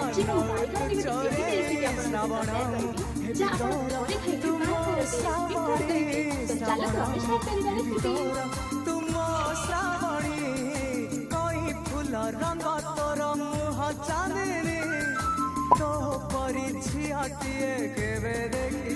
ଆଜି ମୁଁ ବାଇଗଣ କେମିତି ଦେଇଦେଇଛି ଆପଣଙ୍କୁ ଯା ଆପଣ ଘରେ ଖାଇକି ଚାଲ ତ ଆମେ ଷ୍ଟାର୍ଟ କରିବା ରେସିପି। तुम श्रावणी कई फूल रंग तोर मुह चांदनी तो परी झियाटिए केवे देखी